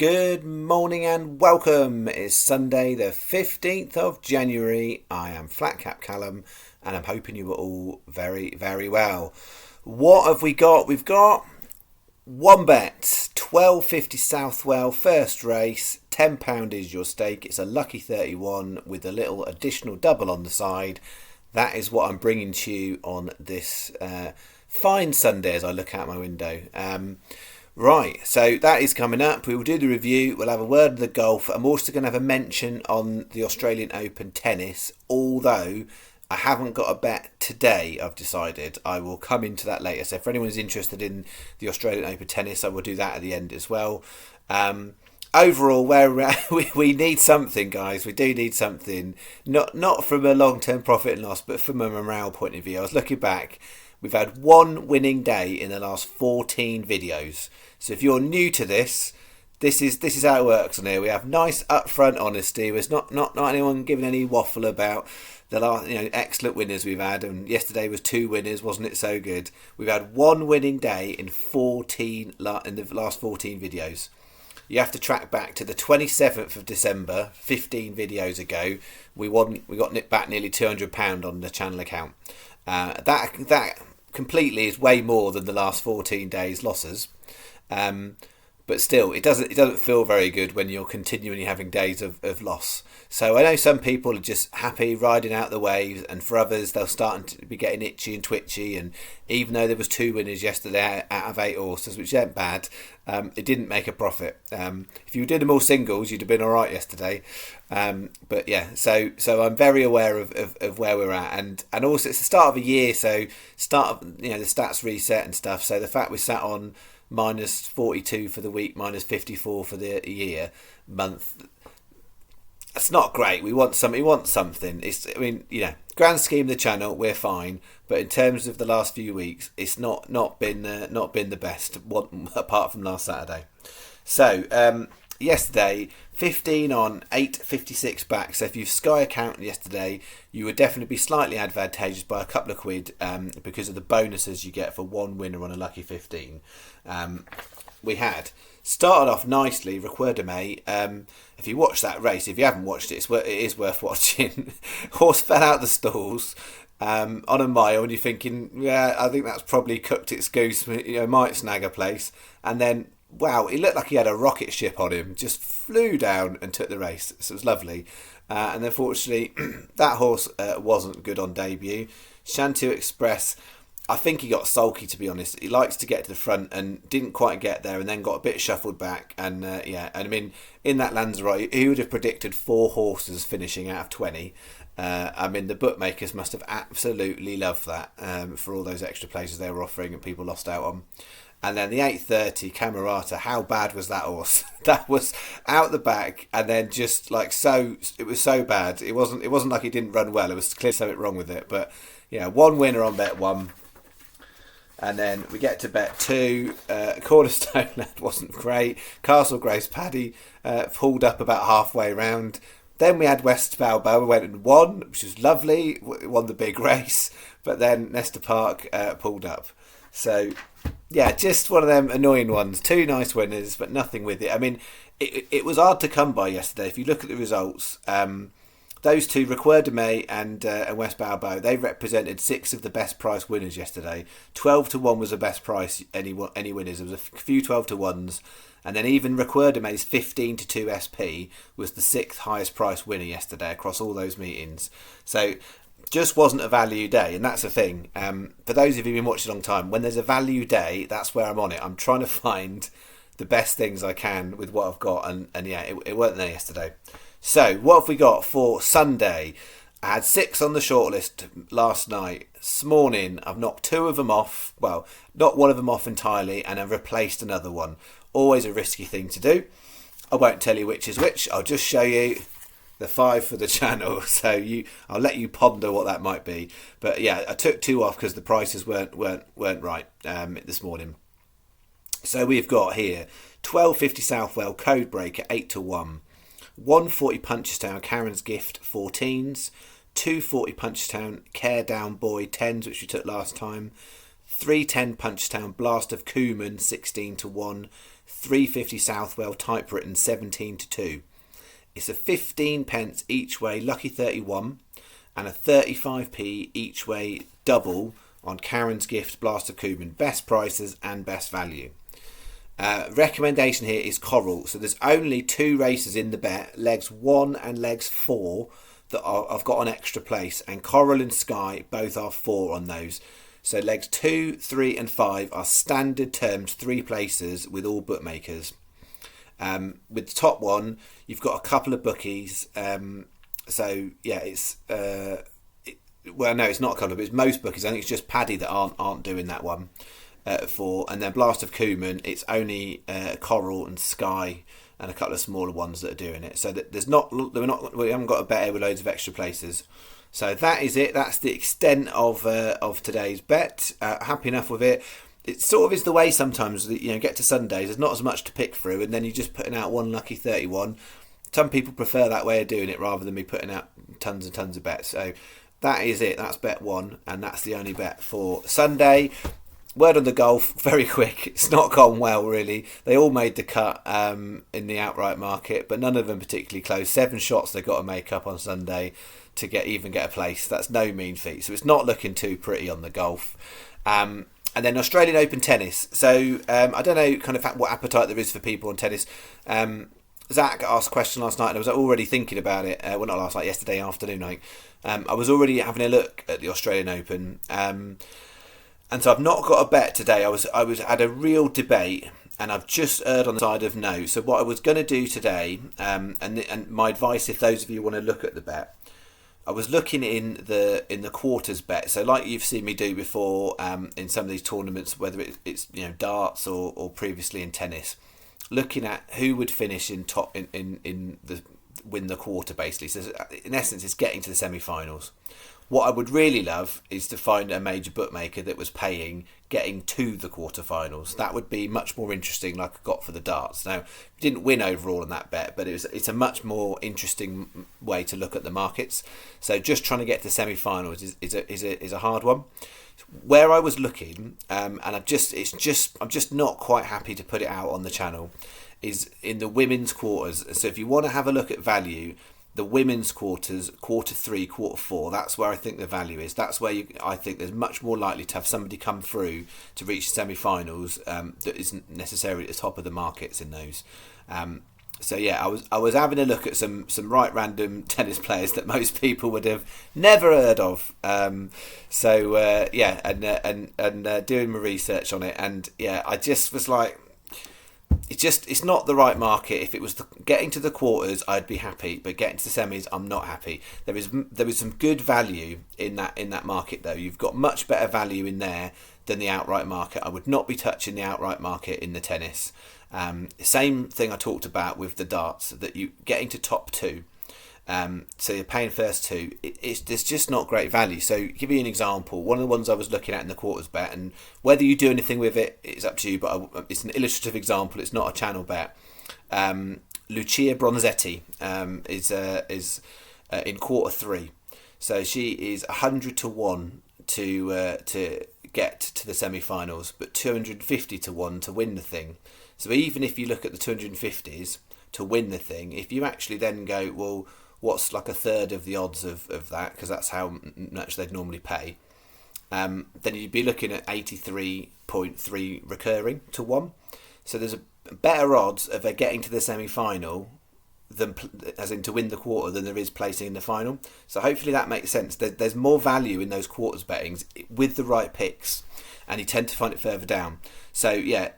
Good morning and welcome. It's Sunday the 15th of January. I am Flatcap Callum and I'm hoping you are all very, very well. What have we got? We've got one bet, 12.50 Southwell, first race, £10 is your stake. It's a lucky 31 with a little additional double on the side. That is what I'm bringing to you on this fine Sunday as I look out my window. Right, so that is coming up. We will do the review. We'll have a word of the golf. I'm also going to have a mention on the Australian Open tennis, although I haven't got a bet today, I've decided. I will come into that later. So if anyone is interested in the Australian Open tennis, I will do that at the end as well. Overall, we need something, guys. We do need something. Not from a long-term profit and loss, but from a morale point of view. I was looking back. We've had one winning day in the last 14 videos. So if you're new to this is how it works on here. We have nice upfront honesty. There's not anyone giving any waffle about the last, excellent winners we've had. And yesterday was 2 winners, wasn't it so good? We've had one winning day in the last 14 videos. You have to track back to the 27th of December, 15 videos ago. We got back nearly £200 on the channel account. That completely is way more than the last 14 days losses, but still it doesn't feel very good when you're continually having days of loss. So I know some people are just happy riding out the waves, and for others they'll start to be getting itchy and twitchy, and even though there was 2 winners yesterday out of 8 horses, which ain't bad, it didn't make a profit. If you did them all singles, you'd have been alright yesterday. But yeah, so I'm very aware of where we're at, and also it's the start of a year, so the stats reset and stuff. So the fact we sat on minus 42 for the week, minus 54 for the month, it's not great. We want something. Grand scheme of the channel, we're fine, but in terms of the last few weeks, it's not been the best, apart from last Saturday. So yesterday, 15 on, 8.56 back. So if you Sky account yesterday, you would definitely be slightly advantageous by a couple of quid because of the bonuses you get for one winner on a lucky 15. We had started off nicely, Requeur de May. If you watch that race, if you haven't watched it, it is worth watching. Horse fell out the stalls on a mile, and you're thinking, yeah, I think that's probably cooked its goose. Might snag a place, and then wow, it looked like he had a rocket ship on him. Just flew down and took the race. So it was lovely. And unfortunately, that horse wasn't good on debut. Shantou Express, I think he got sulky, to be honest. He likes to get to the front and didn't quite get there, and then got a bit shuffled back. And in that Lanzarote, who would have predicted 4 horses finishing out of 20? The bookmakers must have absolutely loved that for all those extra places they were offering and people lost out on. And then the 8.30 Camerata, how bad was that horse? That was out the back, and then just it was so bad. It wasn't like he didn't run well. It was clearly something wrong with it. But one winner on bet 1. And then we get to bet 2. Cornerstone, that wasn't great. Castle Grace Paddy pulled up about halfway round. Then we had West Balboa, went and won, which was lovely. Won the big race. But then Nesta Park pulled up. So, yeah, just one of them annoying ones. 2 nice winners, but nothing with it. It was hard to come by yesterday. If you look at the results, those 2, Requeur de May and West Balboa, they represented 6 of the best price winners yesterday. 12 to 1 was the best price any winners. There was a few 12 to 1s, and then even Requeur de May's 15 to 2 SP was the 6th highest price winner yesterday across all those meetings. So just wasn't a value day, and that's the thing. For those of you who've been watching a long time, when there's a value day, that's where I'm on it. I'm trying to find the best things I can with what I've got, and it weren't there yesterday. So what have we got for Sunday? I had 6 on the shortlist last night. This morning I've knocked 2 of them off. Well, not one of them off entirely, and I've replaced another one. Always a risky thing to do. I won't tell you which is which. I'll just show you the 5 for the channel, so I'll let you ponder what that might be. But yeah, I took 2 off because the prices weren't right this morning. So we've got here 12.50 Southwell Code Breaker 8 to 1, 1.40 Punchestown Karen's Gift 14s, 2.40 Punchestown Care Down Boy 10s, which we took last time, 3.10 Punchestown Blast of Cooman 16 to 1, 350 Southwell typewritten 17-2. It's a 15 pence each way lucky 31 and a 35p each way double on Karen's Gift Blast of Cumin. Best prices and best value. Recommendation here is Coral. So there's only 2 races in the bet, legs 1 and legs 4, that I've got an extra place, and Coral and Sky both are 4 on those. So legs 2, 3 and 5 are standard terms 3 places with all bookmakers. With the top one, you've got a couple of bookies. So yeah, it's well, no, it's not a couple, but it's most bookies. I think it's just Paddy that aren't doing that one. And then Blast of Cumin, it's only Coral and Sky and a couple of smaller ones that are doing it. So that we haven't got a bet here with loads of extra places. So that is it. That's the extent of today's bet. Happy enough with it. It sort of is the way sometimes that, get to Sundays, there's not as much to pick through, and then you're just putting out one lucky 31. Some people prefer that way of doing it rather than me putting out tons and tons of bets. So that is it. That's bet 1, and that's the only bet for Sunday. Word on the golf, very quick. It's not gone well, really. They all made the cut in the outright market, but none of them particularly close. 7 shots they've got to make up on Sunday to get a place. That's no mean feat. So it's not looking too pretty on the golf. And then Australian Open tennis. So I don't know kind of what appetite there is for people on tennis. Zach asked a question last night, and I was already thinking about it. Well, not last night, yesterday afternoon, I think. I was already having a look at the Australian Open. And so I've not got a bet today. I was had a real debate, and I've just erred on the side of no. So what I was going to do today, and my advice, if those of you want to look at the bet, I was looking in the quarters bet. So like you've seen me do before in some of these tournaments, whether it's darts or previously in tennis, looking at who would finish in top in the win the quarter basically. So in essence, it's getting to the semi-finals. What I would really love is to find a major bookmaker that was paying getting to the quarterfinals. That would be much more interesting, like I got for the darts. Now, didn't win overall on that bet, but it's a much more interesting way to look at the markets. So just trying to get to semi-finals is a hard one. Where I was looking, and I'm just not quite happy to put it out on the channel, is in the women's quarters. So if you want to have a look at value, the women's quarters, quarter 3, quarter 4, that's where I think the value is. That's where I think there's much more likely to have somebody come through to reach the semi-finals that isn't necessarily at the top of the markets in those. So yeah, I was having a look at some right random tennis players that most people would have never heard of. Yeah, and doing my research on it, and yeah, I just was like, it's not the right market. If it was getting to the quarters, I'd be happy, but getting to the semis, I'm not happy. There is some good value in that market though. You've got much better value in there than the outright market. I would not be touching the outright market in the tennis. Same thing I talked about with the darts, that you getting to top 2. So you're paying first 2. There's just not great value. So give you an example. One of the ones I was looking at in the quarters bet, and whether you do anything with it, it's up to you. But it's an illustrative example. It's not a channel bet. Lucia Bronzetti is in quarter 3. So she is 100-1 to get to the semi-finals, but 250-1 to win the thing. So even if you look at the 250s to win the thing, if you actually then go, well, what's like a third of the odds of that, because that's how much they'd normally pay, then you'd be looking at 83.3 recurring to 1. So there's a better odds of her getting to the semi-final than, as in to win the quarter, than there is placing in the final. So hopefully that makes sense. There's more value in those quarters bettings with the right picks, and you tend to find it further down. So yeah,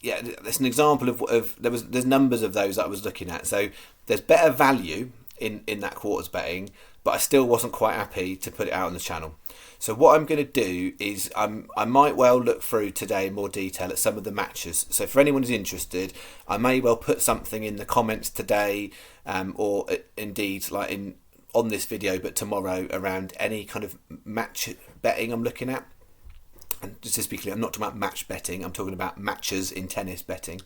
there's an example of there's numbers of those that I was looking at. So there's better value in that quarters betting, but I still wasn't quite happy to put it out on the channel. So what I'm going to do is I might well look through today in more detail at some of the matches. So for anyone who's interested, I may well put something in the comments today, or indeed like on this video, but tomorrow, around any kind of match betting I'm looking at. And just to be clear, I'm not talking about match betting. I'm talking about matches in tennis betting.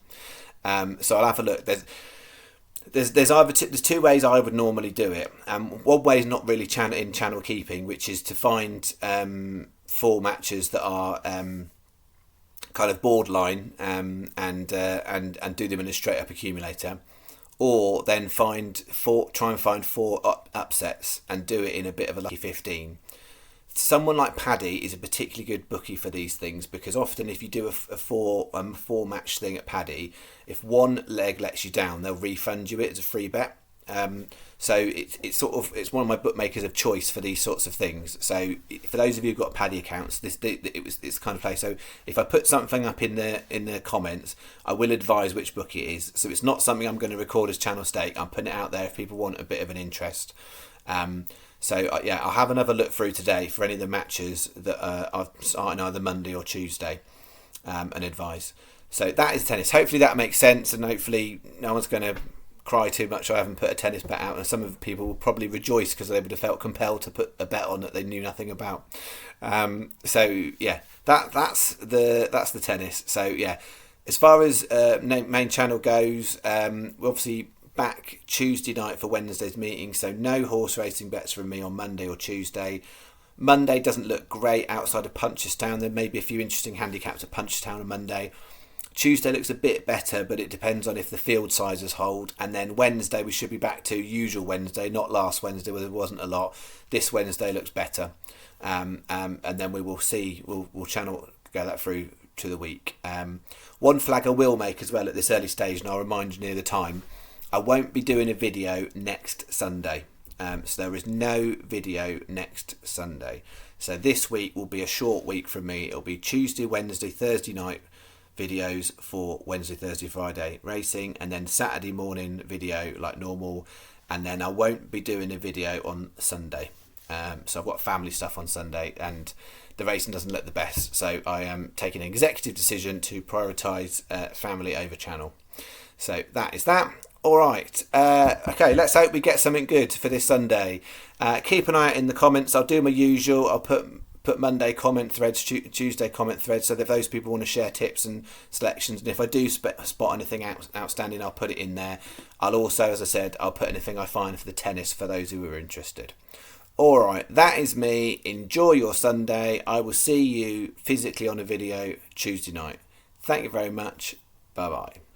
So I'll have a look. There's there's 2 ways I would normally do it. One way is not really in channel keeping, which is to find 4 matches that are kind of borderline, and do them in a straight up accumulator, or then try and find four upsets and do it in a bit of a lucky 15. Someone like Paddy is a particularly good bookie for these things, because often if you do a four match thing at Paddy, if one leg lets you down, they'll refund you it as a free bet. So it's one of my bookmakers of choice for these sorts of things. So for those of you who've got Paddy accounts, it's kind of play. So if I put something up in the comments, I will advise which book it is. So it's not something I'm going to record as channel stake. I'm putting it out there if people want a bit of an interest. I'll have another look through today for any of the matches that are starting either Monday or Tuesday, and advise. So that is tennis. Hopefully that makes sense, and hopefully no one's going to cry too much I haven't put a tennis bet out, and some of the people will probably rejoice because they would have felt compelled to put a bet on that they knew nothing about. That's the tennis. So yeah, as far as main channel goes, we're obviously back Tuesday night for Wednesday's meeting, so no horse racing bets from me on Monday or Tuesday. Monday doesn't look great outside of Punchestown. There may be a few interesting handicaps at Punchestown on Monday. Tuesday looks a bit better, but it depends on if the field sizes hold. And then Wednesday, we should be back to usual Wednesday, not last Wednesday where there wasn't a lot. This Wednesday looks better. And then we will see, we'll channel go that through to the week. One flag I will make as well at this early stage, and I'll remind you near the time, I won't be doing a video next Sunday. So there is no video next Sunday. So this week will be a short week from me. It'll be Tuesday, Wednesday, Thursday night videos for Wednesday, Thursday, Friday racing, and then Saturday morning video like normal, and then I won't be doing a video on Sunday. So I've got family stuff on Sunday and the racing doesn't look the best, so I am taking an executive decision to prioritise family over channel. So that is that. Alright, okay, let's hope we get something good for this Sunday. Keep an eye out in the comments. I'll do my usual. I'll put Monday comment threads, Tuesday comment threads, so that if those people want to share tips and selections, and if I do spot anything outstanding, I'll put it in there. I'll also, as I said, I'll put anything I find for the tennis for those who are interested. Alright, that is me. Enjoy your Sunday. I will see you physically on a video Tuesday night. Thank you very much. Bye bye.